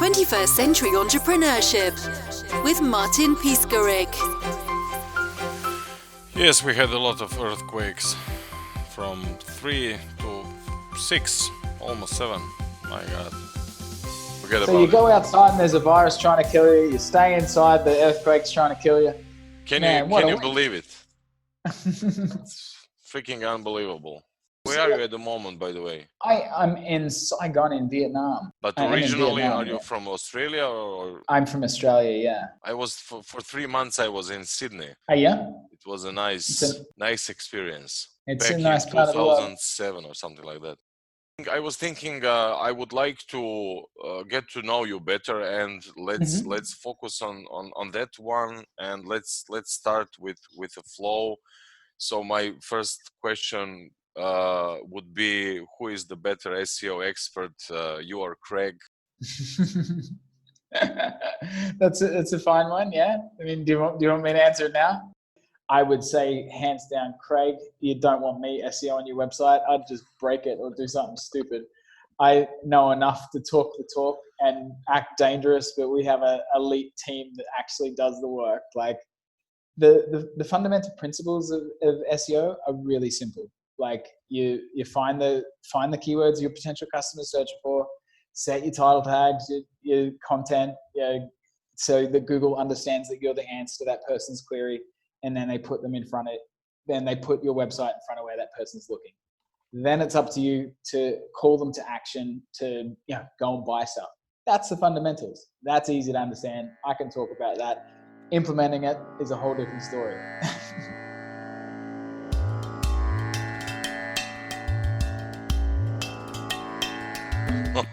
21st Century Entrepreneurship with Martin Piskarik. Yes, we had a lot of earthquakes from 3 to 6, almost 7. My God. Forget So you go outside and there's a virus trying to kill you. You stay inside, the earthquake's trying to kill you. Can you believe it? It's freaking unbelievable. Where are you at the moment, by the way? I'm in Saigon in Vietnam. But I am in originally, Vietnam, are you yeah. from Australia or? I'm from Australia, yeah. I was for 3 months. I was in Sydney. Oh, yeah? It was a nice experience. It's Back a nice in part of the world. 2007 or something like that. I was thinking I would like to get to know you better, and let's focus on that one, and let's start with a flow. So my first question would be, who is the better SEO expert, you or Craig? That's a fine one, yeah. I mean, do you want me to answer it now? I would say hands down, Craig. You don't want me SEO on your website. I'd just break it or do something stupid. I know enough to talk the talk and act dangerous, but we have an elite team that actually does the work. Like the fundamental principles of SEO are really simple. Like you find the keywords your potential customers search for, set your title tags, your content, so that Google understands that you're the answer to that person's query, and then they put them in front of it. Then they put your website in front of where that person's looking. Then it's up to you to call them to action to go and buy stuff. That's the fundamentals. That's easy to understand. I can talk about that. Implementing it is a whole different story.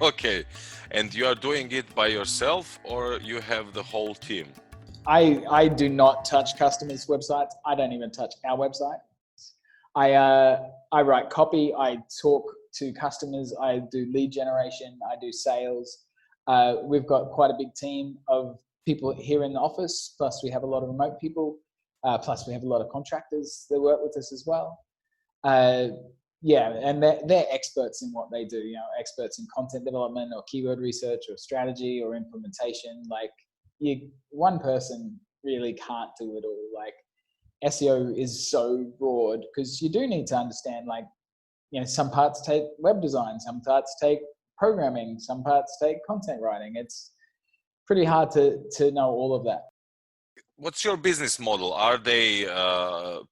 Okay, and you are doing it by yourself, or you have the whole team? I do not touch customers' websites. I don't even touch our website. I write copy. I talk to customers. I do lead generation. I do sales. We've got quite a big team of people here in the office. Plus, we have a lot of remote people. Plus, we have a lot of contractors that work with us as well. And they're experts in what they do. Experts in content development or keyword research or strategy or implementation. Like one person really can't do it all. Like SEO is so broad because you do need to understand, some parts take web design, some parts take programming, some parts take content writing. It's pretty hard to know all of that. What's your business model? Are they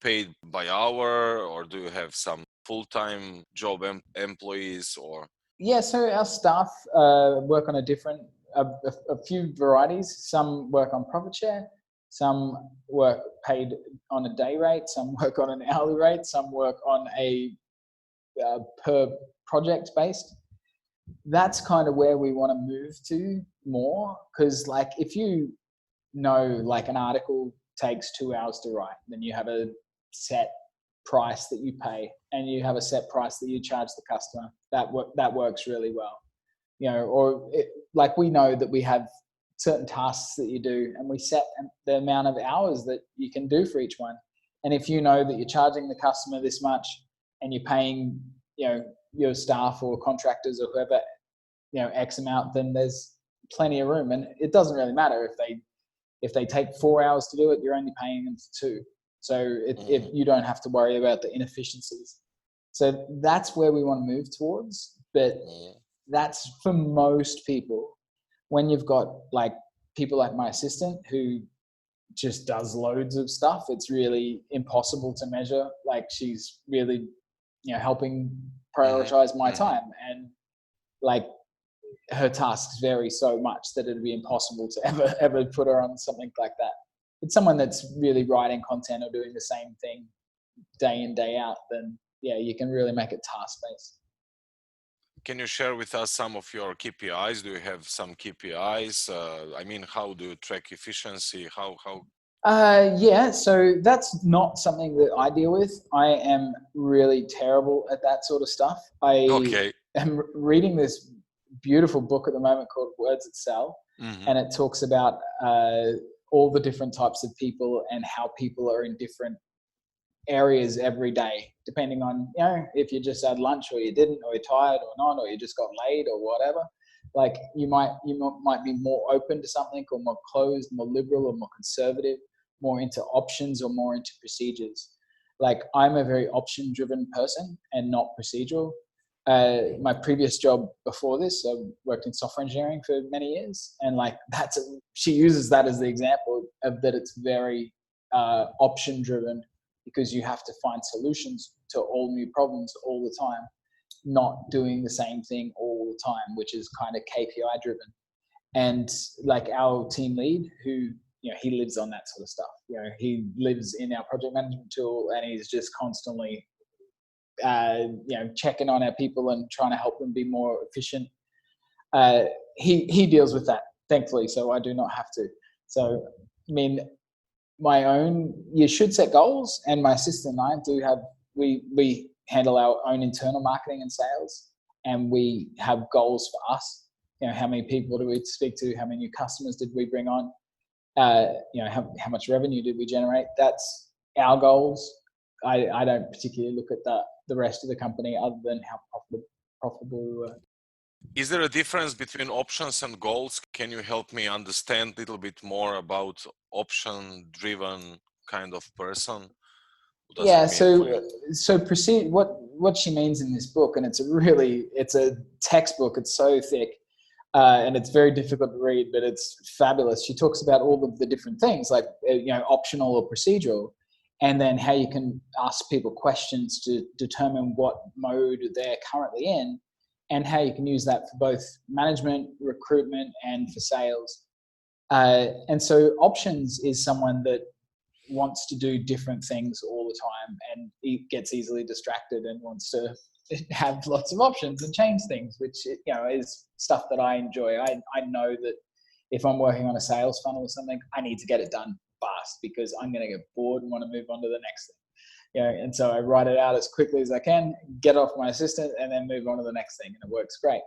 paid by hour, or do you have some full-time job employees? Or so our staff work on a few varieties. Some work on profit share, some work paid on a day rate, some work on an hourly rate, some work on a per project based. That's kind of where we want to move to more, because if you know an article takes 2 hours to write, then you have a set price that you pay and you have a set price that you charge the customer. That works really well. We know that we have certain tasks that you do, and we set the amount of hours that you can do for each one. And if you know that you're charging the customer this much and you're paying your staff or contractors or whoever X amount, then there's plenty of room. And it doesn't really matter if they take 4 hours to do it, you're only paying them for 2. So if you don't have to worry about the inefficiencies. So that's where we want to move towards. But that's for most people. When you've got people like my assistant who just does loads of stuff, it's really impossible to measure. She's really, helping prioritize my time, and her tasks vary so much that it'd be impossible to ever put her on something like that. It's someone that's really writing content or doing the same thing day in, day out, then you can really make it task-based. Can you share with us some of your KPIs? Do you have some KPIs? How do you track efficiency? How? So that's not something that I deal with. I am really terrible at that sort of stuff. I am reading this beautiful book at the moment called Words That Sell, and it talks about all the different types of people and how people are in different areas every day, depending on if you just had lunch or you didn't, or you're tired or not, or you just got laid or whatever. Like you might be more open to something, or more closed, more liberal, or more conservative, more into options or more into procedures. Like I'm a very option driven person and not procedural. My previous job before this, I worked in software engineering for many years, and like she uses that as the example of that. It's very option driven, because you have to find solutions to all new problems all the time, not doing the same thing all the time, which is kind of KPI driven. And like our team lead, who, he lives on that sort of stuff. He lives in our project management tool, and he's just constantly checking on our people and trying to help them be more efficient. He deals with that, thankfully, so I do not have to. So, I mean, you should set goals, and my assistant and I do have, we handle our own internal marketing and sales, and we have goals for us. How many people do we speak to? How many new customers did we bring on? How much revenue did we generate? That's our goals. I don't particularly look at the rest of the company other than how profitable we were. Is there a difference between options and goals? Can you help me understand a little bit more about option-driven kind of person? Yeah, so proceed. What she means in this book, and it's a textbook. It's so thick, and it's very difficult to read, but it's fabulous. She talks about all of the different things, like optional or procedural, and then how you can ask people questions to determine what mode they're currently in, and how you can use that for both management, recruitment, and for sales. And so options is someone that wants to do different things all the time, and he gets easily distracted and wants to have lots of options and change things, which is stuff that I enjoy. I know that if I'm working on a sales funnel or something, I need to get it done fast, because I'm going to get bored and want to move on to the next thing. And so I write it out as quickly as I can, get off my assistant, and then move on to the next thing, and it works great.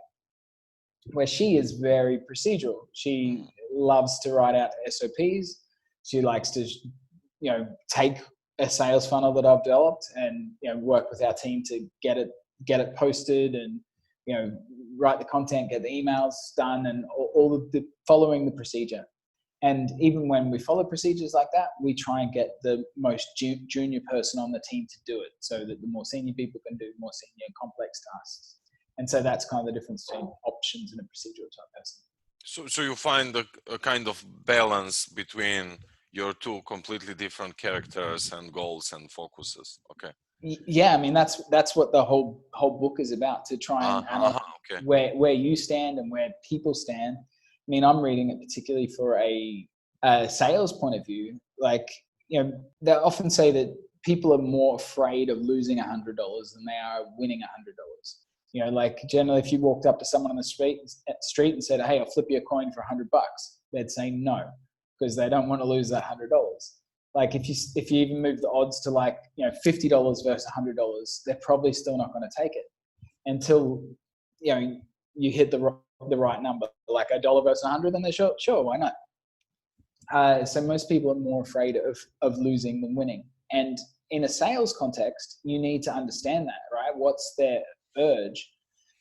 Where she is very procedural. She loves to write out SOPs. She likes to take a sales funnel that I've developed and work with our team to get it posted, and write the content, get the emails done, and all of the following the procedure. And even when we follow procedures like that, we try and get the most junior person on the team to do it, so that the more senior people can do more senior and complex tasks. And so that's kind of the difference between options and a procedural type person. So you find a kind of balance between your two completely different characters and goals and focuses. Okay. Yeah, I mean that's what the whole book is about, to try and analyze where you stand and where people stand. I mean, I'm reading it particularly for a sales point of view. Like, they often say that people are more afraid of losing $100 than they are winning $100. Like generally, if you walked up to someone on the street and said, "Hey, I'll flip you a coin for $100," they'd say no, because they don't want to lose that $100. Like if you even move the odds to like $50 versus $100, they're probably still not going to take it until you hit the right number, like $1 versus 100. Then they're sure, why not? So most people are more afraid of losing than winning. And in a sales context, you need to understand that, right? What's their urge?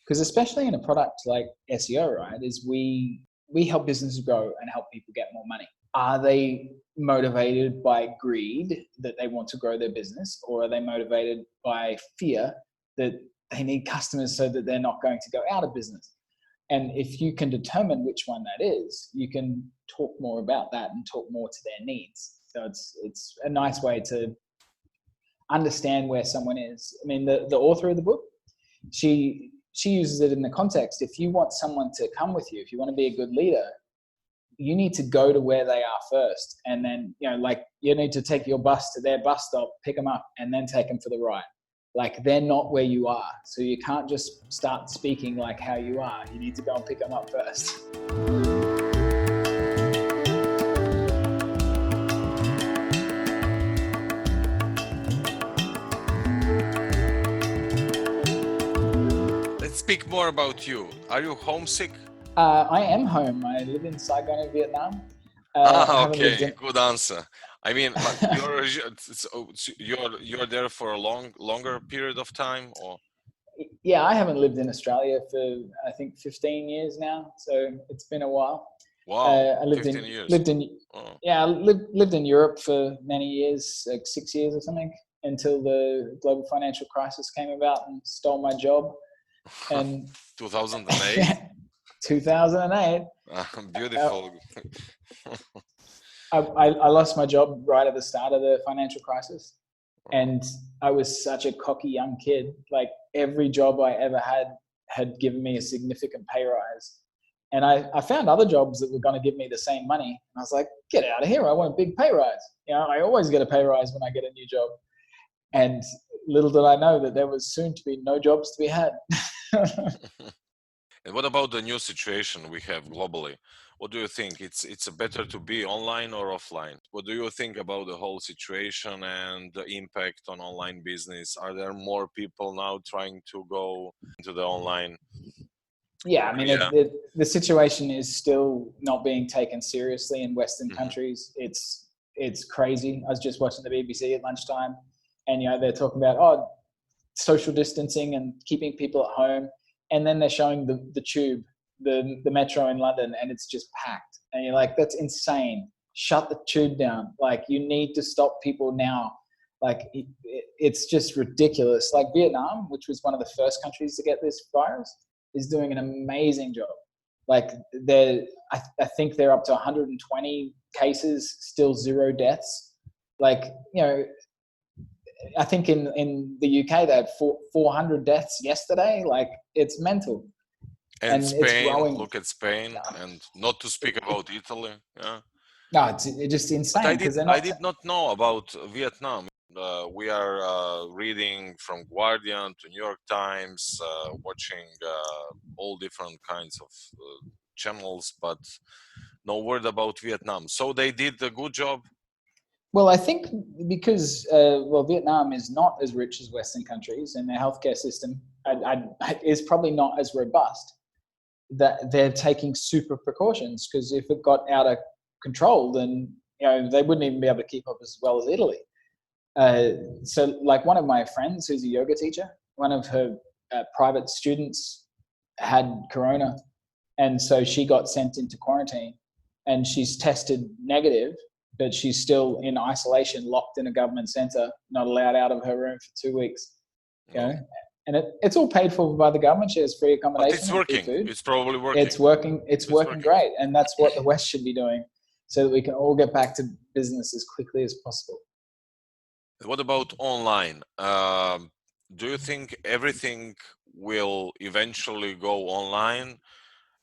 Because especially in a product like SEO, right, is we help businesses grow and help people get more money. Are they motivated by greed that they want to grow their business, or are they motivated by fear that they need customers so that they're not going to go out of business? And if you can determine which one that is, you can talk more about that and talk more to their needs. So it's a nice way to understand where someone is. I mean, the author of the book, she uses it in the context. If you want someone to come with you, if you want to be a good leader, you need to go to where they are first. And then, like you need to take your bus to their bus stop, pick them up, and then take them for the ride. Like they're not where you are. So you can't just start speaking like how you are. You need to go and pick them up first. Let's speak more about you. Are you homesick? I am home. I live in Saigon in Vietnam. Okay, good answer. I mean, you're there for a longer period of time, or? Yeah, I haven't lived in Australia for I think 15 years now, so it's been a while. Wow, I lived 15 in years. lived in Oh. yeah, I lived in Europe for many years, like 6 years or something, until the global financial crisis came about and stole my job. And 2008. 2008. Beautiful. I lost my job right at the start of the financial crisis. And I was such a cocky young kid. Like every job I ever had given me a significant pay rise. And I found other jobs that were going to give me the same money. And I was like, get out of here. I want a big pay rise. You know, I always get a pay rise when I get a new job. And little did I know that there was soon to be no jobs to be had. And what about the new situation we have globally? What do you think? It's better to be online or offline? What do you think about the whole situation and the impact on online business? Are there more people now trying to go into the online? Yeah, I mean, the situation is still not being taken seriously in Western countries. It's crazy. I was just watching the BBC at lunchtime, and they're talking about social distancing and keeping people at home, and then they're showing the tube, the metro in London, and it's just packed. And you're like, that's insane. Shut the tube down. Like, you need to stop people now. Like, it's just ridiculous. Like Vietnam, which was one of the first countries to get this virus, is doing an amazing job. Like I think they're up to 120 cases, still 0 deaths. Like, I think in the UK they had 400 deaths yesterday. Like, it's mental. And Spain, it's growing. Look at Spain, and not to speak about Italy. Yeah. No, it's just insane. I did not know about Vietnam. We are reading from Guardian to New York Times, watching all different kinds of channels, but no word about Vietnam. So they did a good job. Well, I think because Vietnam is not as rich as Western countries, and their healthcare system is probably not as robust. That they're taking super precautions, because if it got out of control, then they wouldn't even be able to keep up as well as Italy. So like one of my friends who's a yoga teacher, one of her private students had corona, and so she got sent into quarantine, and she's tested negative, but she's still in isolation, locked in a government center, not allowed out of her room for 2 weeks. And it's all paid for by the government. She has free accommodation. But it's working. Food. It's probably working. It's working great, and that's what the West should be doing, so that we can all get back to business as quickly as possible. What about online? Do you think everything will eventually go online?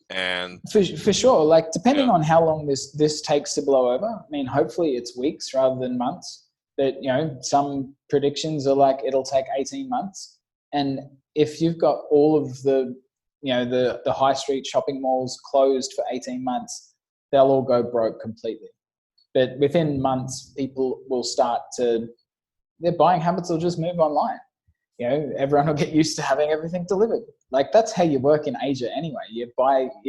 And for sure, like depending on how long this takes to blow over. I mean, hopefully it's weeks rather than months. But some predictions are like it'll take 18 months. And if you've got all of the high street shopping malls closed for 18 months, they'll all go broke completely. But within months, people will start to, their buying habits will just move online. Everyone will get used to having everything delivered. Like, that's how you work in Asia anyway. You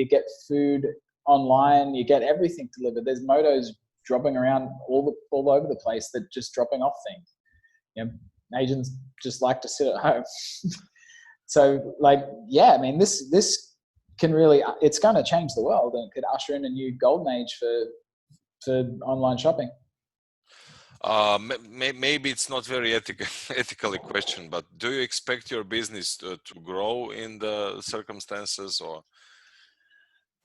get food online, you get everything delivered. There's motos dropping around all over the place that just dropping off things. Asians just like to sit at home. So I mean, this can really, it's going to change the world, and it could usher in a new golden age for online shopping. Maybe it's not very ethically question, but do you expect your business to grow in the circumstances, or?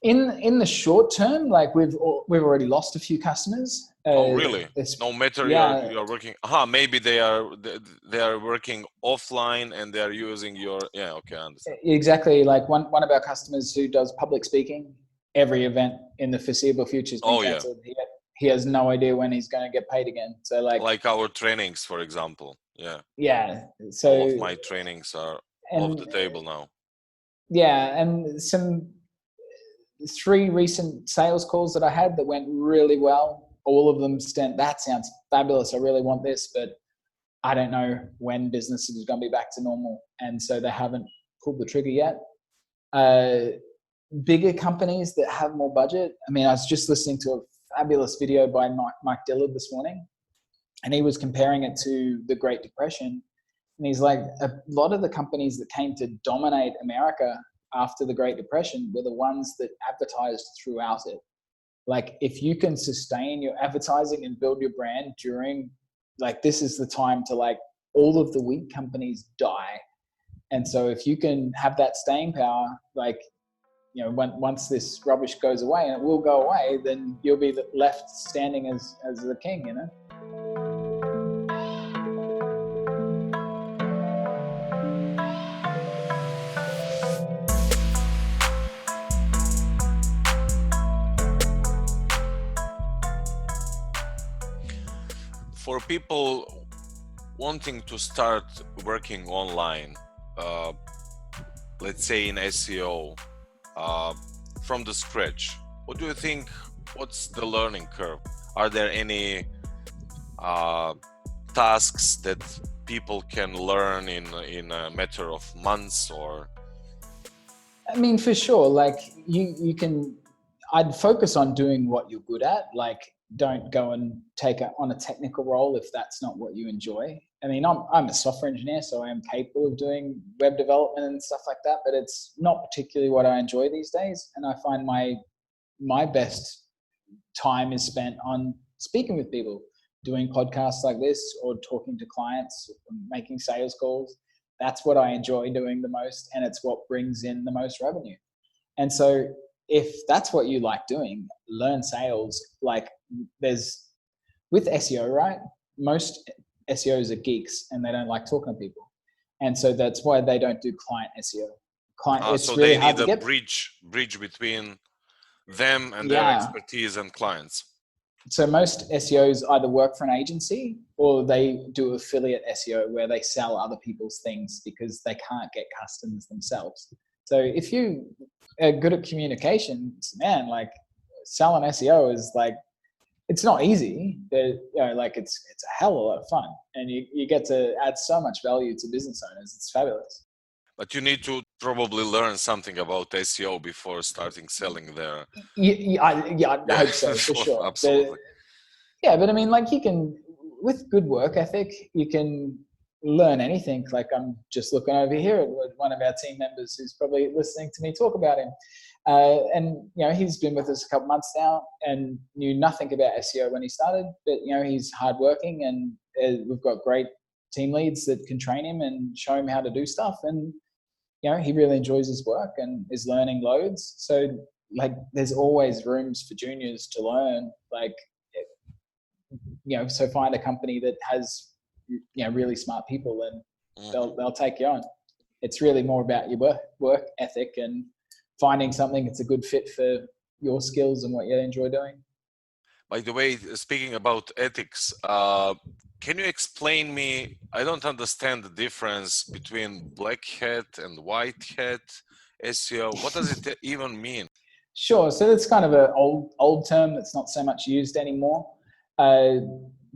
In the short term, like we've already lost a few customers. Oh, really? No matter you're working. Maybe they are working offline and they are using your. Yeah, okay, I understand. Exactly. Like one of our customers who does public speaking, every event in the foreseeall future has been cancelled. Yeah. He has no idea when he's going to get paid again. So like our trainings, for example. Yeah. Yeah. So all of my trainings are off the table now. Yeah, and 3 recent sales calls that I had that went really well. All of them that sounds fabulous. I really want this, but I don't know when business is going to be back to normal. And so they haven't pulled the trigger yet. Bigger companies that have more budget. I mean, I was just listening to a fabulous video by Mike Dillard this morning, and he was comparing it to the Great Depression. And he's like, a lot of the companies that came to dominate America after the Great Depression were the ones that advertised throughout it. Like, if you can sustain your advertising and build your brand during, like, this is the time to, like, all of the weak companies die. And so if you can have that staying power, like, you know, once this rubbish goes away, and it will go away, then you'll be left standing as the king, you know? For people wanting to start working online, let's say in SEO, from the scratch, what do you think, what's the learning curve? Are there any tasks that people can learn in a matter of months? Or I mean, for sure, like you can, I'd focus on doing what you're good at. Like, don't go and take on a technical role if that's not what you enjoy. I mean, I'm a software engineer, so I am capable of doing web development and stuff like that, but it's not particularly what I enjoy these days. And I find my best time is spent on speaking with people, doing podcasts like this, or talking to clients, making sales calls. That's what I enjoy doing the most, and it's what brings in the most revenue. And so if that's what you like doing, learn sales. Like, with SEO, right? Most SEOs are geeks and they don't like talking to people. And so that's why they don't do client SEO. It's so really they hard need to a get. bridge between them and their expertise and clients. So most SEOs either work for an agency or they do affiliate SEO, where they sell other people's things because they can't get customers themselves. So if you are good at communications, man, like, selling SEO is like, it's not easy, but, you know, like, it's a hell of a lot of fun, and you get to add so much value to business owners. It's fabulous. But you need to probably learn something about SEO before starting selling there. I hope so, for sure. Absolutely. But I mean, like, you can, with good work ethic, you can learn anything. Like, I'm just looking over here at one of our team members who's probably listening to me talk about him. And, you know, he's been with us a couple months now and knew nothing about SEO when he started, but, you know, he's hardworking, and we've got great team leads that can train him and show him how to do stuff. And, you know, he really enjoys his work and is learning loads. So, like, there's always rooms for juniors to learn. Like, you know, so find a company that has, you know, really smart people, and they'll take you on. It's really more about your work ethic and finding something that's a good fit for your skills and what you enjoy doing. By the way, speaking about ethics, can you explain me, I don't understand the difference between black hat and white hat SEO. What does it even mean? Sure. So that's kind of an old term that's not so much used anymore.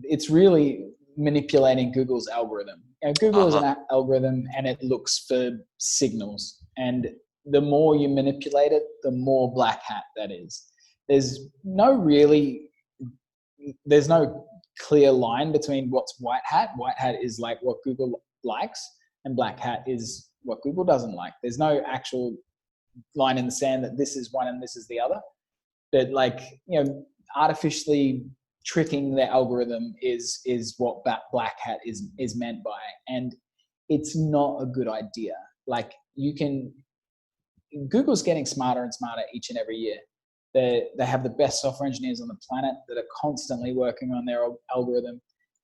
It's really manipulating Google's algorithm. You know, Google is an algorithm, and it looks for signals. And the more you manipulate it, the more black hat that is. There's no clear line between what's white hat. White hat is like what Google likes, and black hat is what Google doesn't like. There's no actual line in the sand that this is one and this is the other. But, like, you know, artificially tricking the algorithm is what black hat is meant by, and it's not a good idea. Like, Google's getting smarter and smarter each and every year. They have the best software engineers on the planet that are constantly working on their algorithm.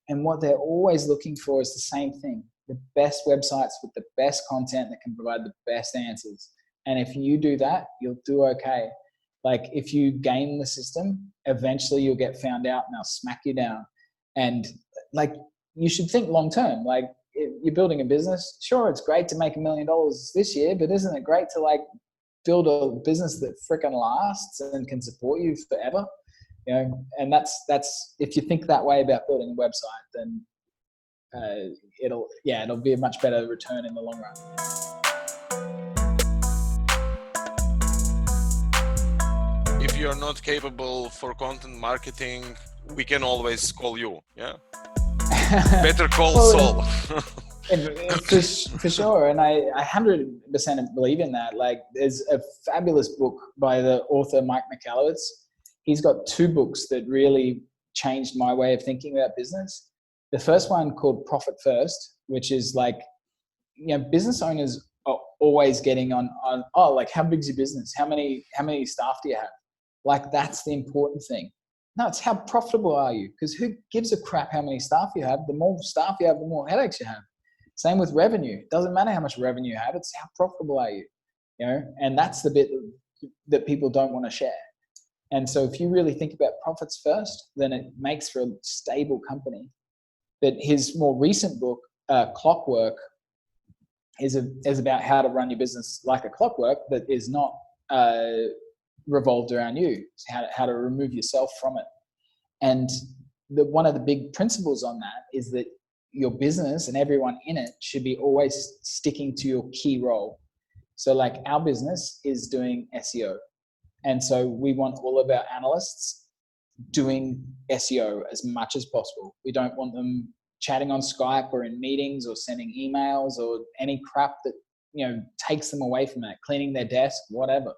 And what they're always looking for is the same thing: the best websites with the best content that can provide the best answers. And if you do that, you'll do okay. Like, if you game the system, eventually you'll get found out and they'll smack you down. And, like, you should think long term. Like, if you're building a business, sure, it's great to make $1 million this year, but isn't it great to, like, build a business that freaking lasts and can support you forever? You know, and that's if you think that way about building a website, then it'll be a much better return in the long run. If you're not capable for content marketing, we can always call you. Yeah. Better call Saul. For sure. And I 100% believe in that. Like, there's a fabulous book by the author Mike Michalowicz. He's got 2 books that really changed my way of thinking about business. The first one called Profit First, which is like, business owners are always getting on, oh, like, how big's your business? How many staff do you have? Like, that's the important thing. No, it's how profitable are you? Because who gives a crap how many staff you have? The more staff you have, the more headaches you have. Same with revenue. It doesn't matter how much revenue you have. It's how profitable are you? And that's the bit that people don't want to share. And so if you really think about profits first, then it makes for a stable company. But his more recent book, Clockwork, is about how to run your business like a clockwork that is not revolved around you. It's how to remove yourself from it. And one of the big principles on that is that your business and everyone in it should be always sticking to your key role. So like, our business is doing SEO. And so we want all of our analysts doing SEO as much as possible. We don't want them chatting on Skype or in meetings or sending emails or any crap that, takes them away from that, cleaning their desk, whatever.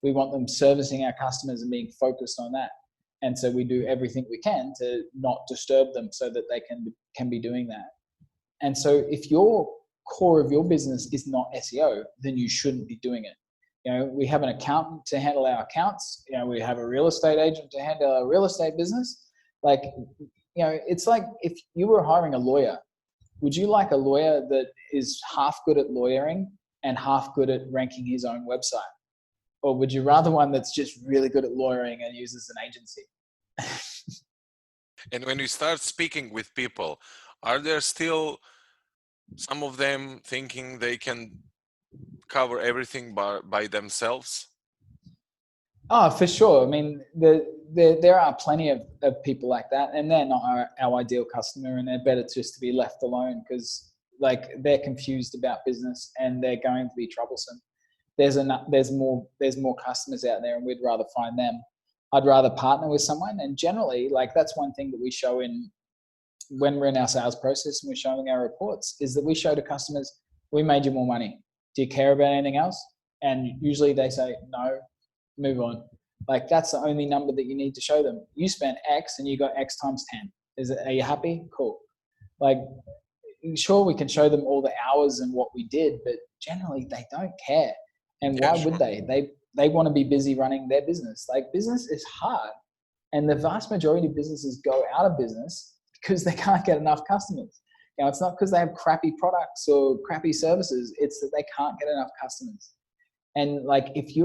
We want them servicing our customers and being focused on that. And so we do everything we can to not disturb them so that they can be doing that. And so if your core of your business is not SEO, then you shouldn't be doing it. We have an accountant to handle our accounts. We have a real estate agent to handle our real estate business. Like, it's like if you were hiring a lawyer, would you like a lawyer that is half good at lawyering and half good at ranking his own website? Or would you rather one that's just really good at lawyering and uses an agency? And when you start speaking with people, are there still some of them thinking they can cover everything by themselves? Oh, for sure. I mean, there are plenty of people like that, and they're not our ideal customer, and they're better just to be left alone because, like, they're confused about business and they're going to be troublesome. There's more customers out there, and we'd rather find them. I'd rather partner with someone, and generally, like, that's one thing that we show when we're in our sales process and we're showing our reports, is that we show to customers, we made you more money. Do you care about anything else? And usually they say, no, move on. Like, that's the only number that you need to show them. You spent X and you got X times 10. Are you happy? Cool. Like, sure, we can show them all the hours and what we did, but generally they don't care. And why would they? They want to be busy running their business. Like, business is hard. And the vast majority of businesses go out of business because they can't get enough customers. It's not because they have crappy products or crappy services. It's that they can't get enough customers. And like, if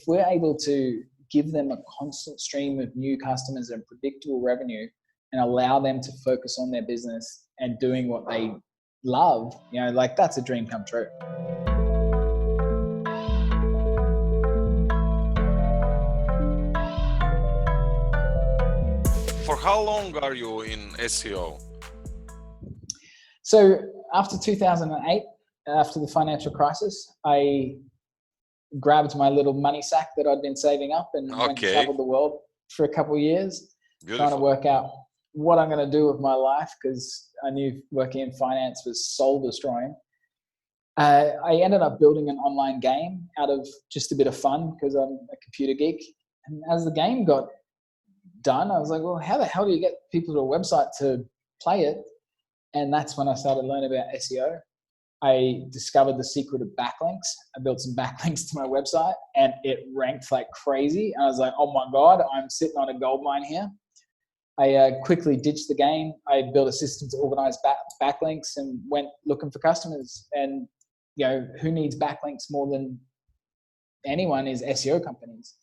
we're able to give them a constant stream of new customers and predictable revenue and allow them to focus on their business and doing what they love, like, that's a dream come true. For how long are you in SEO? So after 2008, after the financial crisis, I grabbed my little money sack that I'd been saving up and went and traveled the world for a couple of years. Beautiful. Trying to work out what I'm going to do with my life, because I knew working in finance was soul destroying. I ended up building an online game out of just a bit of fun because I'm a computer geek. And as the game got done, I was like, well, how the hell do you get people to a website to play it? And that's when I started learning about SEO. I discovered the secret of backlinks. I built some backlinks to my website and it ranked like crazy. And I was like, oh my God, I'm sitting on a gold mine here. I quickly ditched the game. I built a system to organize backlinks and went looking for customers. And who needs backlinks more than anyone is SEO companies.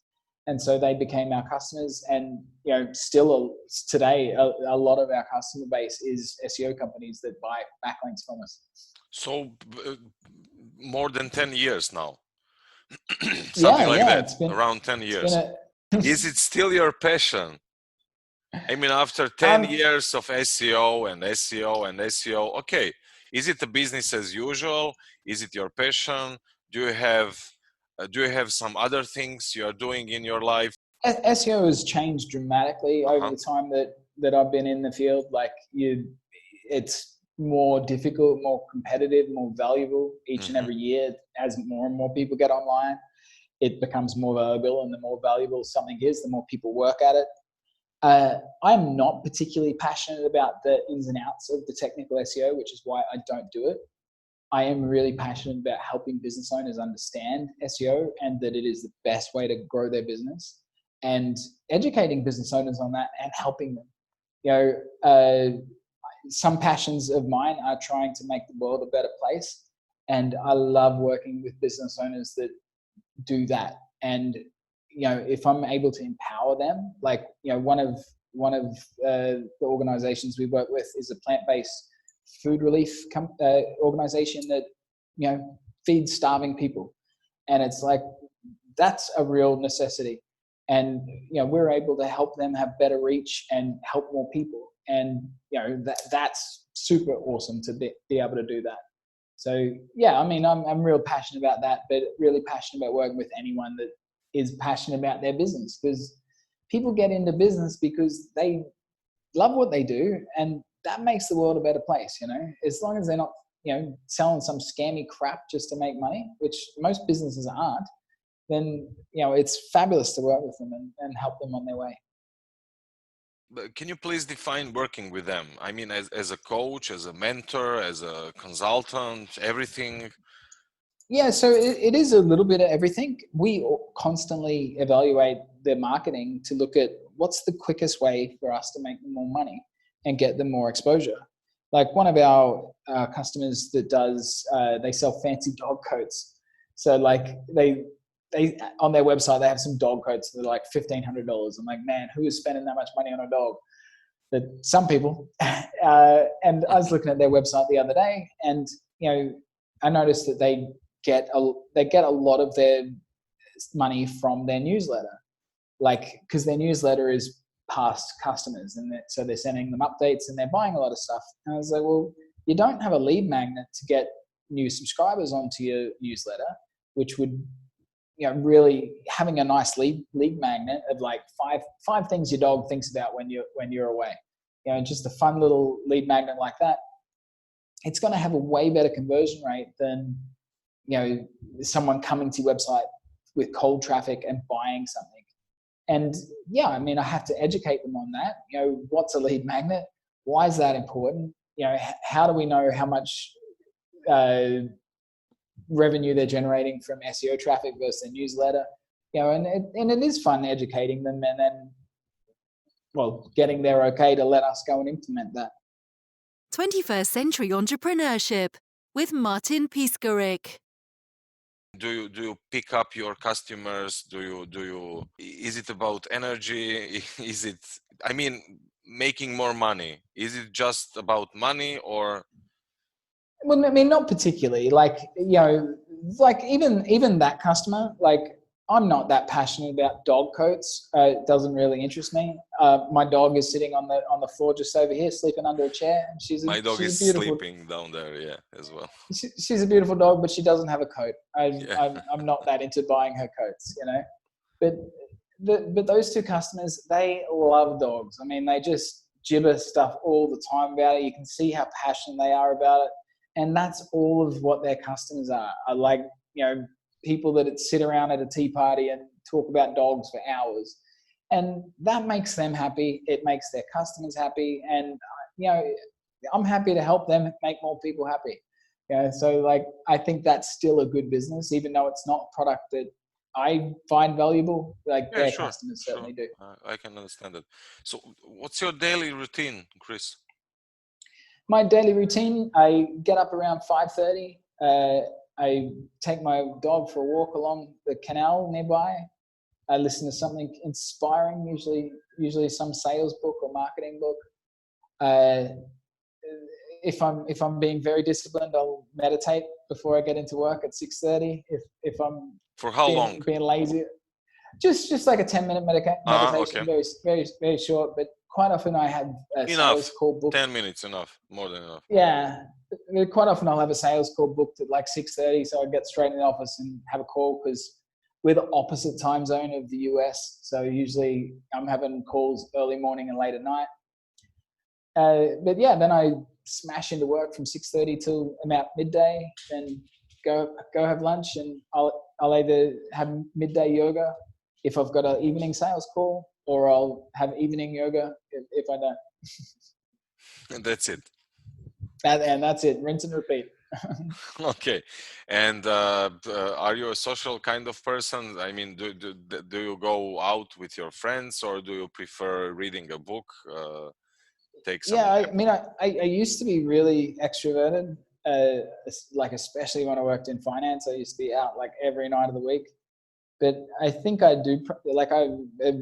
And so they became our customers, and still today a lot of our customer base is SEO companies that buy backlinks from us. So more than 10 years now. Something like that. Around 10 years. Is it still your passion? I mean, after 10 years of SEO and SEO and SEO, okay, is it a business as usual? Is it your passion? Do you have some other things you are doing in your life? SEO has changed dramatically over the time that I've been in the field. Like, it's more difficult, more competitive, more valuable each and every year. As more and more people get online, it becomes more valuable, and the more valuable something is, the more people work at it. I'm not particularly passionate about the ins and outs of the technical SEO, which is why I don't do it. I am really passionate about helping business owners understand SEO and that it is the best way to grow their business, and educating business owners on that and helping them. You know, some passions of mine are trying to make the world a better place, and I love working with business owners that do that. And you know, if I'm able to empower them, like, you know, one of the organizations we work with is a plant-based food relief organization that, you know, feeds starving people, and it's like, that's a real necessity. And you know, we're able to help them have better reach and help more people, and you know, that's super awesome to be able to do that. So yeah, I mean, I'm real passionate about that, but really passionate about working with anyone that is passionate about their business, because people get into business because they love what they do, and that makes the world a better place. You know, as long as they're not, you know, selling some scammy crap just to make money, which most businesses aren't, then, you know, it's fabulous to work with them and help them on their way. But can you please define working with them? I mean, as a coach, as a mentor, as a consultant, everything? Yeah, so it is a little bit of everything. We constantly evaluate their marketing to look at what's the quickest way for us to make them more money and get them more exposure. Like one of our customers that does, they sell fancy dog coats. So like they on their website, they have some dog coats that are like $1,500. I'm like, man, who is spending that much money on a dog? But some people. And I was looking at their website the other day, and you know, I noticed that they get a lot of their money from their newsletter, like, because their newsletter is past customers, and so they're sending them updates and they're buying a lot of stuff. And I was like, well, you don't have a lead magnet to get new subscribers onto your newsletter, which would, you know, really having a nice lead magnet of like five things your dog thinks about when you're away, you know, just a fun little lead magnet like that. It's going to have a way better conversion rate than, you know, someone coming to your website with cold traffic and buying something. And yeah, I mean, I have to educate them on that. You know, what's a lead magnet? Why is that important? You know, how do we know how much revenue they're generating from SEO traffic versus their newsletter? You know, and it is fun educating them, and then, well, getting their okay to let us go and implement that. 21st Century Entrepreneurship with Martin Piskarik. Do you pick up your customers? Is it about energy? Is it, I mean, making more money? Is it just about money, or? Well, I mean, not particularly. Like, you know, like even that customer, like, I'm not that passionate about dog coats. It doesn't really interest me. My dog is sitting on the floor just over here, sleeping under a chair. And My dog is sleeping down there, yeah, as well. She's a beautiful dog, but she doesn't have a coat. I'm not that into buying her coats, you know. But those two customers, they love dogs. I mean, they just gibber stuff all the time about it. You can see how passionate they are about it. And that's all of what their customers are like, you know, people that sit around at a tea party and talk about dogs for hours. And that makes them happy. It makes their customers happy. And, you know, I'm happy to help them make more people happy. You know, so like, I think that's still a good business, even though it's not a product that I find valuable. Like, yeah, their customers certainly do. I can understand that. So what's your daily routine, Kris? My daily routine, I get up around 5:30. I take my dog for a walk along the canal nearby. I listen to something inspiring, usually some sales book or marketing book. If I'm being very disciplined, I'll meditate before I get into work at 6:30. If I'm for how long? Being lazy, just like a 10-minute meditation, okay. Very short, but quite often I have a sales call booked. 10 minutes enough, more than enough. Yeah, quite often I'll have a sales call booked at like 6:30, so I get straight in the office and have a call, because we're the opposite time zone of the US. So usually I'm having calls early morning and late at night. But yeah, then I smash into work from 6:30 till about midday, then go have lunch, and I'll either have midday yoga if I've got an evening sales call, or I'll have evening yoga if I don't. And that's it. And that's it. Rinse and repeat. Okay. And are you a social kind of person? I mean, do you go out with your friends, or do you prefer reading a book? Take some. Yeah, I mean, I used to be really extroverted, like especially when I worked in finance. I used to be out like every night of the week. But I think I do, like I'm a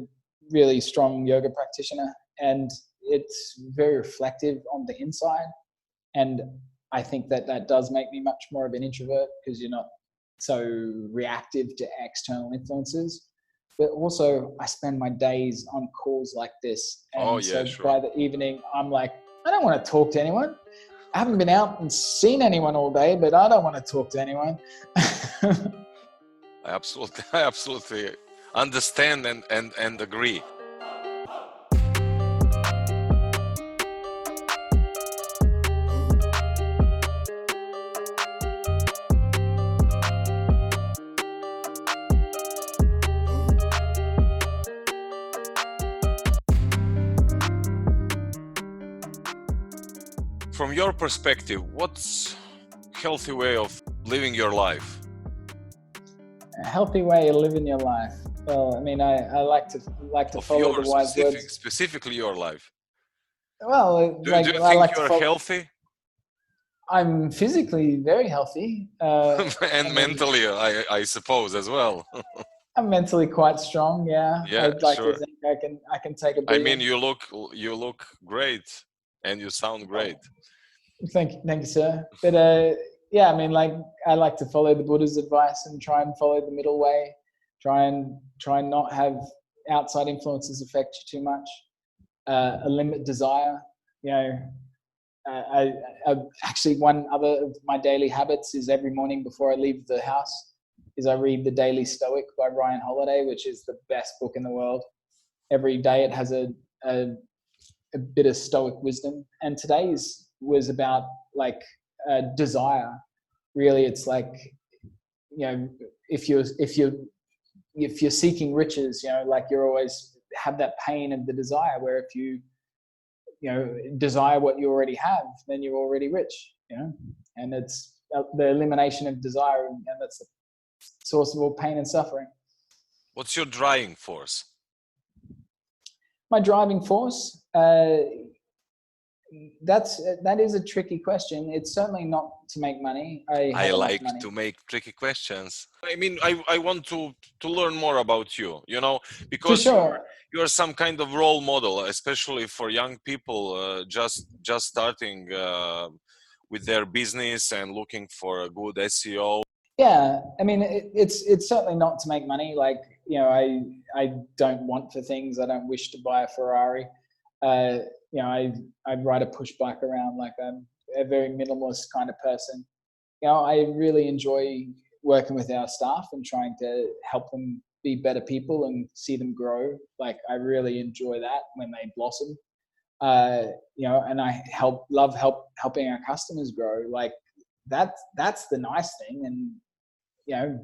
really strong yoga practitioner, and it's very reflective on the inside. And I think that does make me much more of an introvert, because you're not so reactive to external influences. But also I spend my days on calls like this. And by the evening, I'm like, I don't want to talk to anyone. I haven't been out and seen anyone all day, but I don't want to talk to anyone. I absolutely understand and agree. From your perspective, what's a healthy way of living your life? A healthy way of living your life. Well, I mean, I like to follow the wise words. Specifically your life. Well, do you think you're healthy? I'm physically very healthy. And mentally, I suppose as well. I'm mentally quite strong. Yeah. I'd like to think I can take a beating. I mean, you look great, and you sound great. Thank you, sir. But yeah, I mean, like, I like to follow the Buddha's advice and try and follow the middle way. Try and not have outside influences affect you too much. A limit desire. You know, I actually, one other of my daily habits is every morning before I leave the house is I read The Daily Stoic by Ryan Holiday, which is the best book in the world. Every day it has a bit of Stoic wisdom, and today's was about like desire. Really, it's like, you know, if you're seeking riches, you know, like you're always have that pain of the desire, where if you desire what you already have, then you're already rich, you know. And it's the elimination of desire, and that's the source of all pain and suffering. What's your driving force? My driving force, that is a tricky question. It's certainly not to make money. I like to make tricky questions. I mean, I want to learn more about you, you know, because you're some kind of role model, especially for young people just starting with their business and looking for a good SEO. Yeah, I mean, it's certainly not to make money. Like, you know, I don't want for things. I don't wish to buy a Ferrari. You know, I ride a push bike around. Like, I'm a very minimalist kind of person. You know, I really enjoy working with our staff and trying to help them be better people and see them grow. Like, I really enjoy that when they blossom. You know, and I love helping our customers grow. Like, that's the nice thing. And, you know,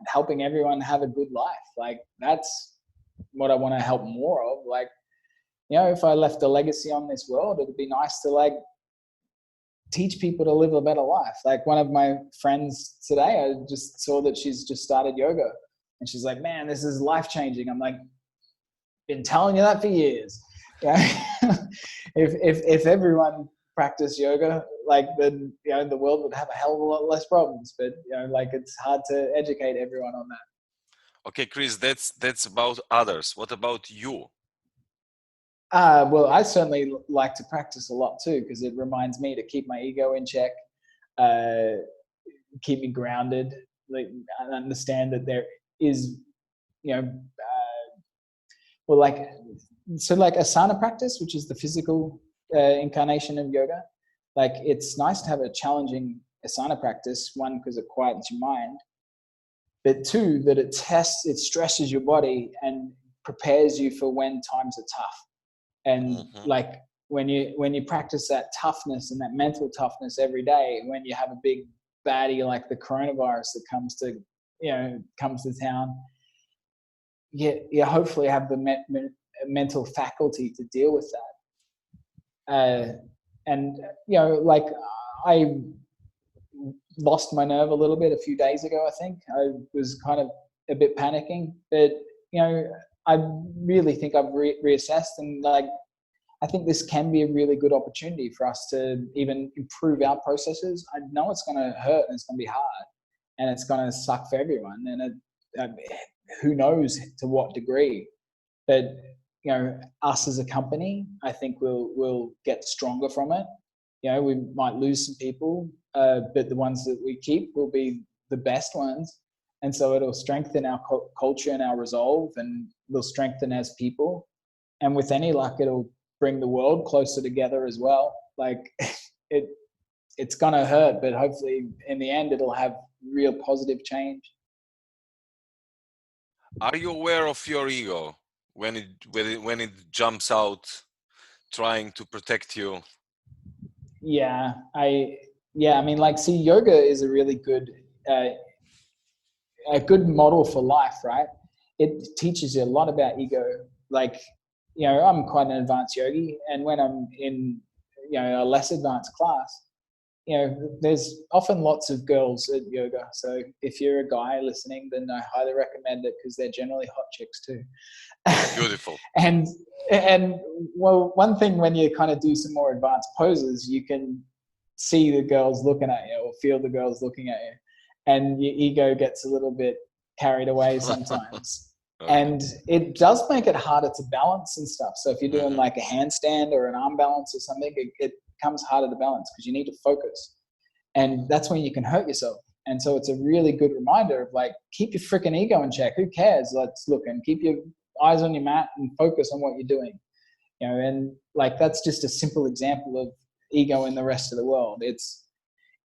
helping everyone have a good life. Like, that's what I want to help more of. Like, you know, if I left a legacy on this world, it'd be nice to like teach people to live a better life. Like, one of my friends today, I just saw that she's just started yoga, and she's like, man, this is life-changing. I'm like, been telling you that for years. Yeah. If everyone practiced yoga, like, then, you know, the world would have a hell of a lot less problems. But, you know, like, it's hard to educate everyone on that. Okay, Kris, that's about others. What about you? Well, I certainly like to practice a lot too, because it reminds me to keep my ego in check, keep me grounded, like, I understand that there is, you know, well, like, so like asana practice, which is the physical incarnation of yoga. Like, it's nice to have a challenging asana practice, one, because it quietens your mind, but two, that it stresses your body and prepares you for when times are tough. And like, when you practice that toughness and that mental toughness every day, when you have a big baddie like the coronavirus that comes to town, you hopefully have the mental faculty to deal with that. And like I lost my nerve a little bit a few days ago. I think I was kind of a bit panicking, but I really think I've reassessed, and like I think this can be a really good opportunity for us to even improve our processes. I know it's going to hurt and it's going to be hard and it's going to suck for everyone, and who knows to what degree, but us as a company, I think we'll get stronger from it. We might lose some people, but the ones that we keep will be the best ones. And so it'll strengthen our culture and our resolve, and we'll strengthen as people. And with any luck, it'll bring the world closer together as well. Like it's going to hurt, but hopefully in the end, it'll have real positive change. Are you aware of your ego when it jumps out trying to protect you? Yeah, I mean, like, see, yoga is a really good model for life, right? It teaches you a lot about ego. Like, I'm quite an advanced yogi, and when I'm in a less advanced class, there's often lots of girls at yoga. So if you're a guy listening, then I highly recommend it, because they're generally hot chicks too. Beautiful. and well, one thing, when you kind of do some more advanced poses, you can see the girls looking at you, or feel the girls looking at you, and your ego gets a little bit carried away sometimes. Okay. And it does make it harder to balance and stuff. So if you're doing like a handstand or an arm balance or something, it becomes harder to balance, because you need to focus, and that's when you can hurt yourself. And so it's a really good reminder of, like, keep your freaking ego in check. Who cares? Let's look, and keep your eyes on your mat and focus on what you're doing. And like, that's just a simple example of ego in the rest of the world. It's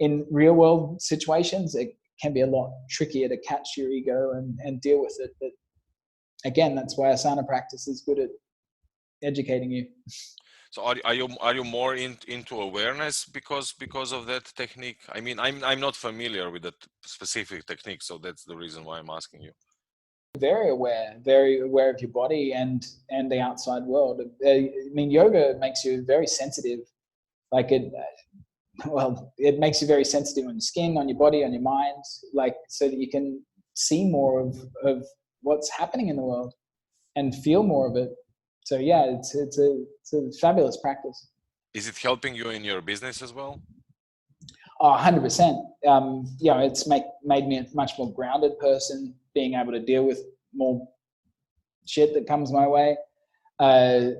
in real world situations, it can be a lot trickier to catch your ego and deal with it. But again, that's why asana practice is good at educating you. So are you more into awareness because of that technique? I mean, I'm not familiar with that specific technique, so that's the reason why I'm asking you. Very aware of your body and the outside world. I mean, yoga makes you very sensitive. Like it makes you very sensitive on your skin, on your body, on your mind, like, so that you can see more of what's happening in the world and feel more of it. So yeah, it's a fabulous practice. Is it helping you in your business as well? Oh, 100%. It's made me a much more grounded person, being able to deal with more shit that comes my way, and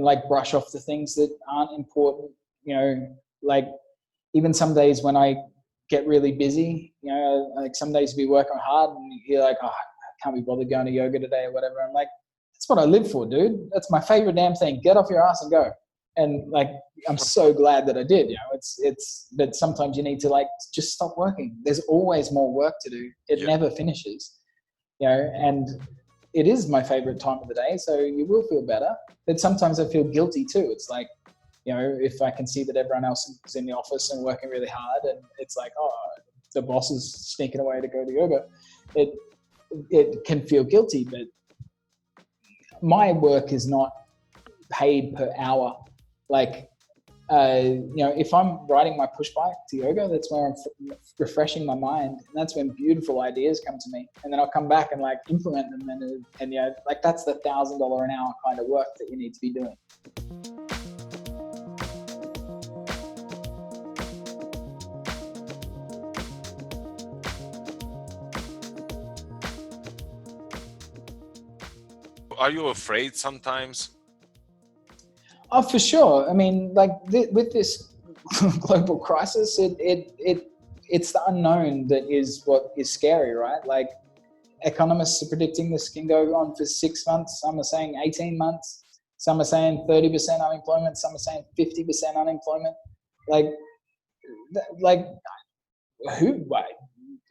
like brush off the things that aren't important. Like even some days when I get really busy, like some days you be working hard and you're like, oh, I can't be bothered going to yoga today or whatever. I'm like, that's what I live for, dude. That's my favorite damn thing. Get off your ass and go. And like, I'm so glad that I did. But sometimes you need to, like, just stop working. There's always more work to do. It never finishes, and it is my favorite time of the day. So you will feel better. But sometimes I feel guilty too. It's like, if I can see that everyone else is in the office and working really hard, and it's like, oh, the boss is sneaking away to go to yoga, it can feel guilty. But my work is not paid per hour. Like, if I'm riding my push bike to yoga, that's where I'm refreshing my mind, and that's when beautiful ideas come to me, and then I'll come back and like implement them, and like that's the $1,000 an hour kind of work that you need to be doing. Are you afraid sometimes? Oh, for sure. I mean, like with this global crisis, it's the unknown that is what is scary, right? Like, economists are predicting this can go on for 6 months. Some are saying 18 months. Some are saying 30% unemployment. Some are saying 50% unemployment. Like who?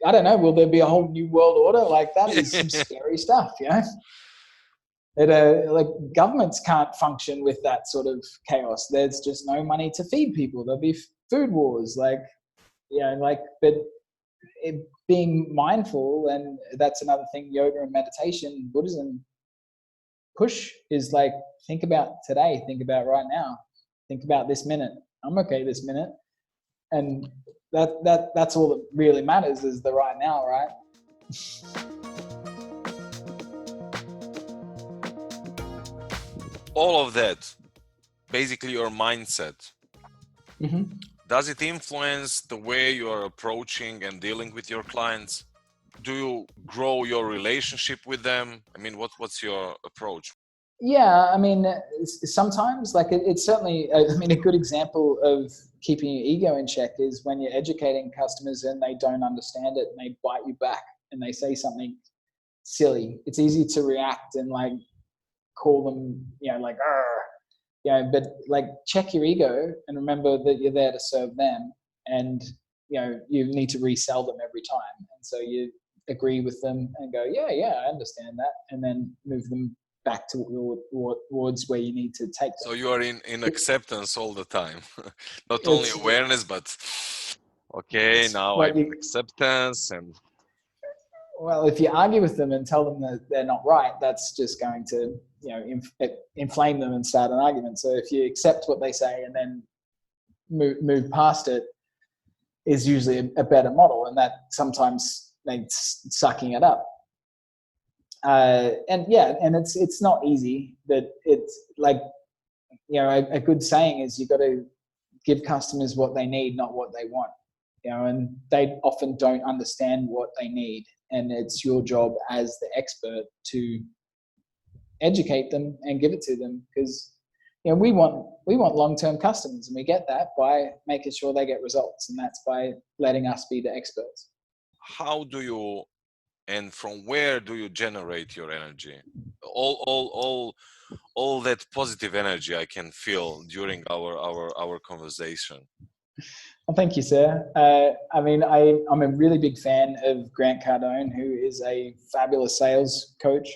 I don't know. Will there be a whole new world order? Like, that is some scary stuff, Like governments can't function with that sort of chaos. There's just no money to feed people. There'll be food wars, but being mindful, and that's another thing yoga and meditation, Buddhism push is like, think about today, think about right now, think about this minute. I'm okay this minute. And that's all that really matters, is the right now, right? All of that, basically your mindset, does it influence the way you are approaching and dealing with your clients? Do you grow your relationship with them? I mean, what's your approach? Yeah, I mean, sometimes, like, it's certainly, I mean, a good example of keeping your ego in check is when you're educating customers and they don't understand it and they bite you back and they say something silly. It's easy to react and like call them, like, but like, check your ego and remember that you're there to serve them, and you need to resell them every time. And so you agree with them and go, yeah, I understand that, and then move them back towards where you need to take them. So you are in acceptance all the time, not only awareness, but okay, now I'm in acceptance. And well, if you argue with them and tell them that they're not right, that's just going to inflame them and start an argument. So if you accept what they say and then move past it, is usually a better model, and that sometimes makes sucking it up. And it's not easy, but it's like, a good saying is, you got to give customers what they need, not what they want, and they often don't understand what they need. And it's your job as the expert to educate them and give it to them, because we want long-term customers, and we get that by making sure they get results, and that's by letting us be the experts. How do you, and from where do you generate your energy? All that positive energy I can feel during our conversation. Well, thank you, sir. I mean, I'm a really big fan of Grant Cardone, who is a fabulous sales coach.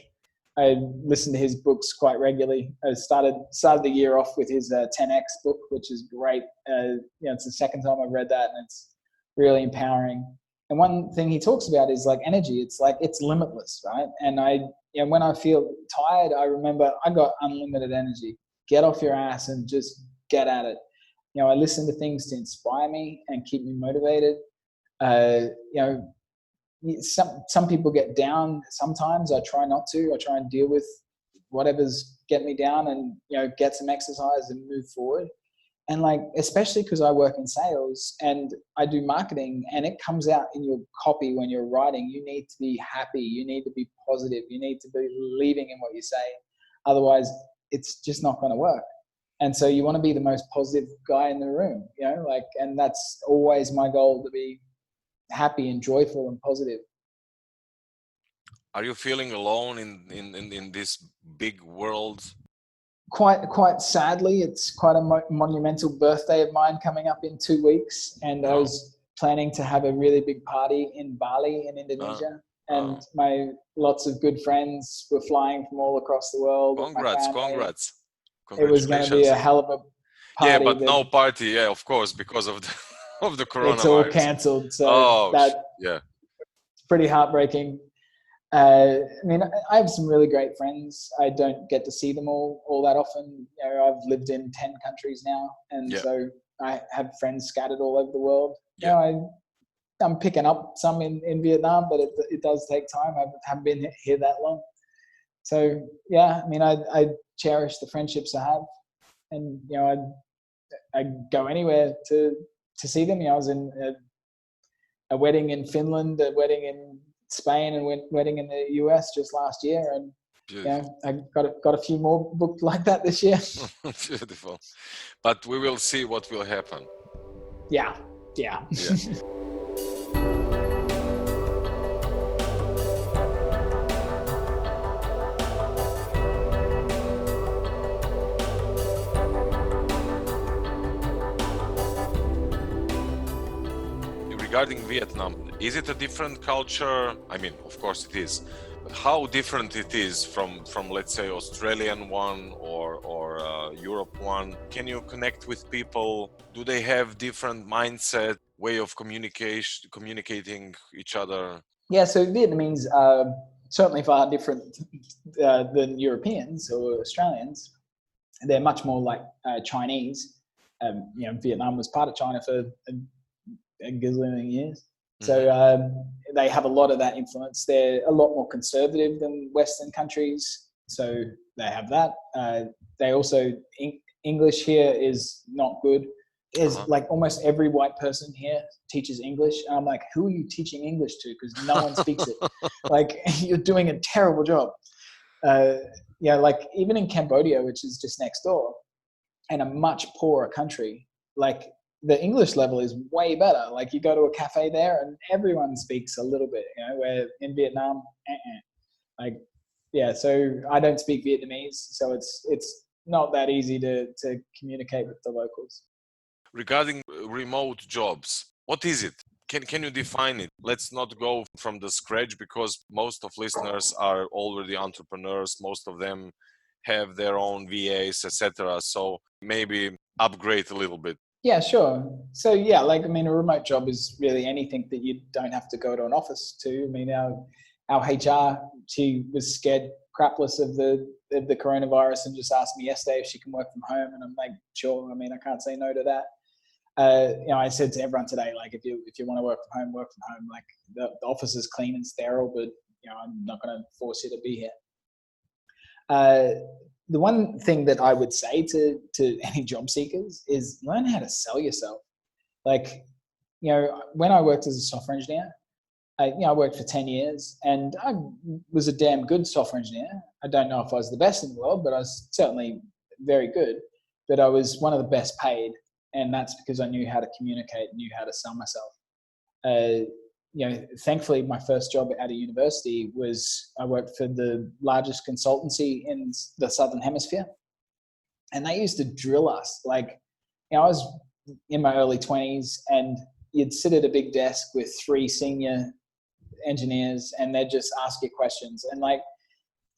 I listen to his books quite regularly. I started the year off with his 10X book, which is great. It's the second time I've read that, and it's really empowering. And one thing he talks about is like energy. It's like, it's limitless, right? And when I feel tired, I remember I got unlimited energy. Get off your ass and just get at it. I listen to things to inspire me and keep me motivated. Some people get down. Sometimes I try not to. I try and deal with whatever's getting me down, and get some exercise and move forward. And like, especially because I work in sales and I do marketing, and it comes out in your copy when you're writing. You need to be happy. You need to be positive. You need to be believing in what you say. Otherwise, it's just not going to work. And so you want to be the most positive guy in the room, and that's always my goal, to be happy and joyful and positive. Are you feeling alone in this big world? Quite sadly, it's quite a monumental birthday of mine coming up in 2 weeks, and I was planning to have a really big party in Bali in Indonesia, and my lots of good friends were flying from all across the world. Congrats. It was going to be a hell of a party. Yeah, but no party. Yeah, of course, because of the coronavirus. It's all cancelled. So it's pretty heartbreaking. I mean, I have some really great friends. I don't get to see them all that often. I've lived in 10 countries now, and so I have friends scattered all over the world. I'm picking up some in Vietnam, but it does take time. I haven't been here that long. So I mean, I cherish the friendships I have, and I go anywhere to see them. I was in a wedding in Finland, a wedding in Spain, and wedding in the US just last year, and I got a few more booked like that this year. Beautiful, but we will see what will happen. Yeah. Regarding Vietnam, is it a different culture? I mean, of course it is. how different it is from let's say Australian one or Europe one. Can you connect with people? Do they have different mindset, way of communicating each other? Yeah, so Vietnamese are certainly far different than Europeans or Australians. They're much more like Chinese. Vietnam was part of China for a gazillion years. So they have a lot of that influence. They're a lot more conservative than Western countries. So they have that. They also, English here is not good. Is like almost every white person here teaches English. And I'm like, who are you teaching English to? Because no one speaks it. Like, you're doing a terrible job. Like even in Cambodia, which is just next door, and a much poorer country, like the English level is way better. Like you go to a cafe there and everyone speaks a little bit, where in Vietnam, so I don't speak Vietnamese. So it's not that easy to communicate with the locals. Regarding remote jobs, what is it? Can you define it? Let's not go from the scratch, because most of listeners are already entrepreneurs. Most of them have their own VAs, etc. So maybe upgrade a little bit. Yeah, sure. So a remote job is really anything that you don't have to go to an office to. I mean, our HR, she was scared crapless of the coronavirus and just asked me yesterday if she can work from home, and I'm like, sure. I mean, I can't say no to that. I said to everyone today, like, if you want to work from home, work from home. Like the office is clean and sterile, but I'm not going to force you to be here. The one thing that I would say to any job seekers is learn how to sell yourself. Like, when I worked as a software engineer, I worked for 10 years and I was a damn good software engineer. I don't know if I was the best in the world, but I was certainly very good. But I was one of the best paid. And that's because I knew how to communicate, knew how to sell myself. Thankfully, my first job out of university was I worked for the largest consultancy in the Southern Hemisphere. And they used to drill us. Like, I was in my early 20s and you'd sit at a big desk with 3 senior engineers and they'd just ask you questions. And like,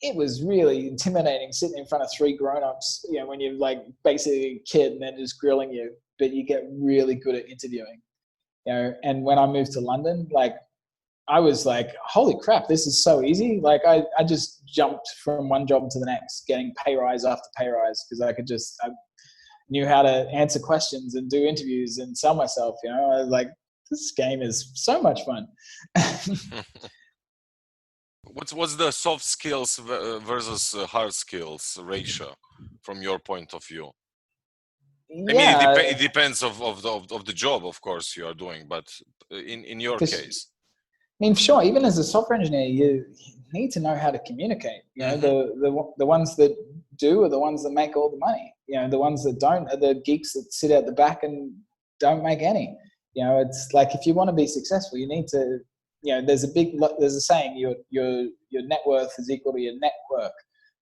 it was really intimidating sitting in front of 3 grown-ups, when you're like basically a kid and they're just grilling you, but you get really good at interviewing. And when I moved to London, like I was like, holy crap, this is so easy. Like I just jumped from one job to the next, getting pay rise after pay rise, because I knew how to answer questions and do interviews and sell myself. I was like, this game is so much fun. What's the soft skills versus hard skills ratio from your point of view? Yeah, I mean, it depends of the job, of course, you are doing, but in your case. I mean, sure, even as a software engineer, you need to know how to communicate. The ones that do are the ones that make all the money. The ones that don't are the geeks that sit at the back and don't make any. It's like, if you want to be successful, you need to, there's a saying, your net worth is equal to your network.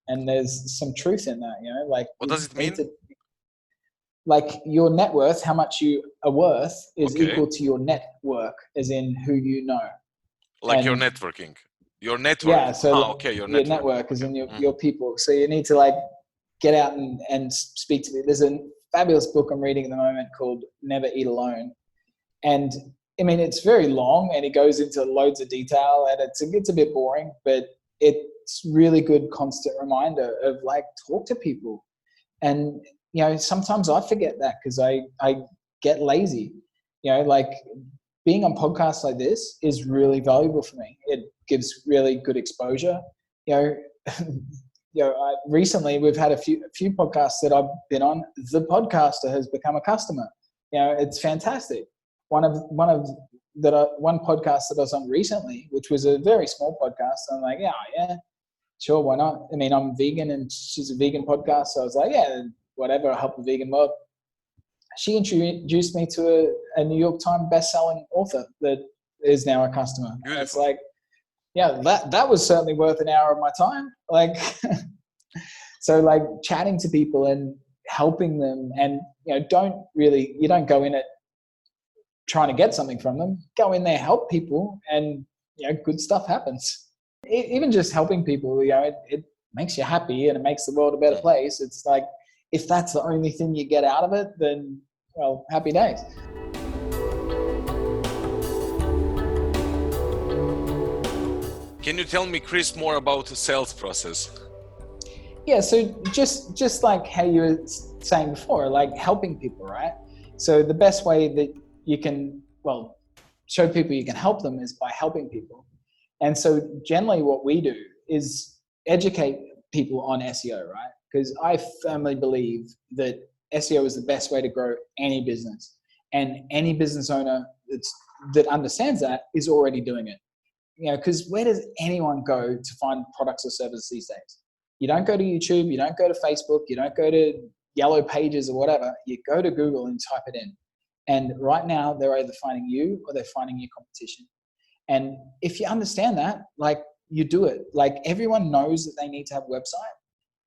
And there's some truth in that, like. What does it mean? Like your net worth, how much you are worth is equal to your network, as in who you know. Like your networking. Your network. Yeah, so your network is in your people. So you need to like get out and speak to them. There's a fabulous book I'm reading at the moment called Never Eat Alone. And I mean, it's very long and it goes into loads of detail and it's a bit boring, but it's really good constant reminder of like, talk to people. And sometimes I forget that because I get lazy. Like being on podcasts like this is really valuable for me. It gives really good exposure. Recently we've had a few podcasts that I've been on. The podcaster has become a customer. It's fantastic. One podcast that I was on recently, which was a very small podcast. I'm like, yeah, sure, why not? I mean, I'm vegan and she's a vegan podcast. So I was like, yeah, whatever, I'll help the vegan world. She introduced me to a New York Times best-selling author that is now a customer. It's like, yeah, that was certainly worth an hour of my time. Like, so like chatting to people and helping them, and you don't go in it trying to get something from them. Go in there, help people, and good stuff happens. even just helping people, it makes you happy and it makes the world a better place. It's like, if that's the only thing you get out of it, then, well, happy days. Can you tell me, Kris, more about the sales process? Yeah, so just like how you were saying before, like helping people, right? So the best way that you can, well, show people you can help them is by helping people. And so generally what we do is educate people on SEO, right? Because I firmly believe that SEO is the best way to grow any business. And any business owner that understands that is already doing it. Because where does anyone go to find products or services these days? You don't go to YouTube, you don't go to Facebook, you don't go to Yellow Pages or whatever. You go to Google and type it in. And right now they're either finding you or they're finding your competition. And if you understand that, like, you do it. Like, everyone knows that they need to have a website.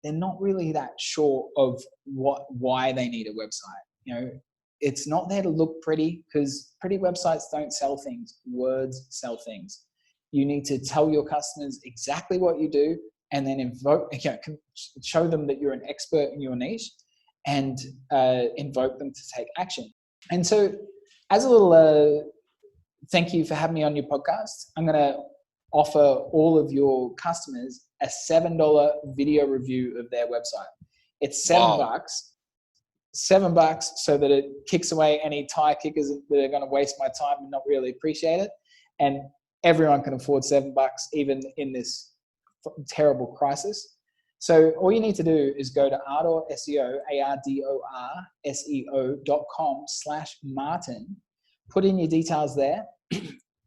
They're not really that sure of why they need a website. It's not there to look pretty, because pretty websites don't sell things. Words sell things. You need to tell your customers exactly what you do, and then show them that you're an expert in your niche, and invoke them to take action. And so, as a little thank you for having me on your podcast, I'm going to offer all of your customers a $7 video review of their website. It's $7, $7, so that it kicks away any tire kickers that are going to waste my time and not really appreciate it. And everyone can afford $7, even in this terrible crisis. So all you need to do is go to Ardor SEO, ARDORSEO.com/Martin. Put in your details there.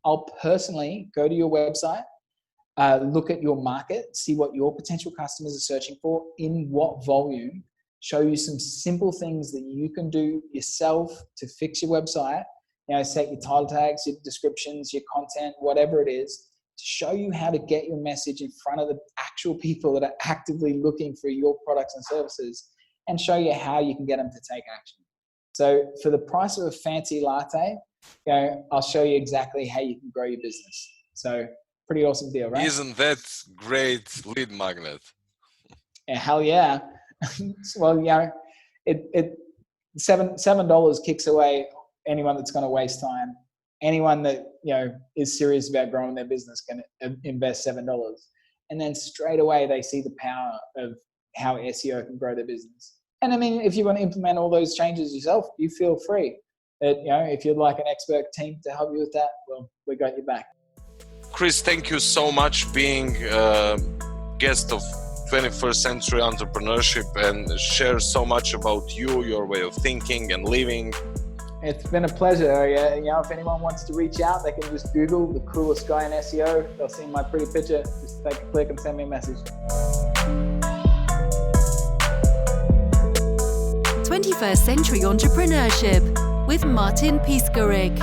I'll personally go to your website, look at your market, see what your potential customers are searching for, in what volume, show you some simple things that you can do yourself to fix your website. Set your title tags, your descriptions, your content, whatever it is, to show you how to get your message in front of the actual people that are actively looking for your products and services, and show you how you can get them to take action. So for the price of a fancy latte, I'll show you exactly how you can grow your business. So pretty awesome deal, right? Isn't that great lead magnet? Yeah, hell yeah. Well, $7 kicks away anyone that's going to waste time. Anyone that is serious about growing their business can invest $7, and then straight away they see the power of how SEO can grow their business. And I mean, if you want to implement all those changes yourself, you feel free. If you'd like an expert team to help you with that, well, we got your back. Kris, thank you so much being a guest of 21st Century Entrepreneurship and share so much about you, your way of thinking and living. It's been a pleasure. If anyone wants to reach out, they can just Google the coolest guy in SEO. They'll see my pretty picture. Just take a click and send me a message. 21st Century Entrepreneurship with Martin Piskarik.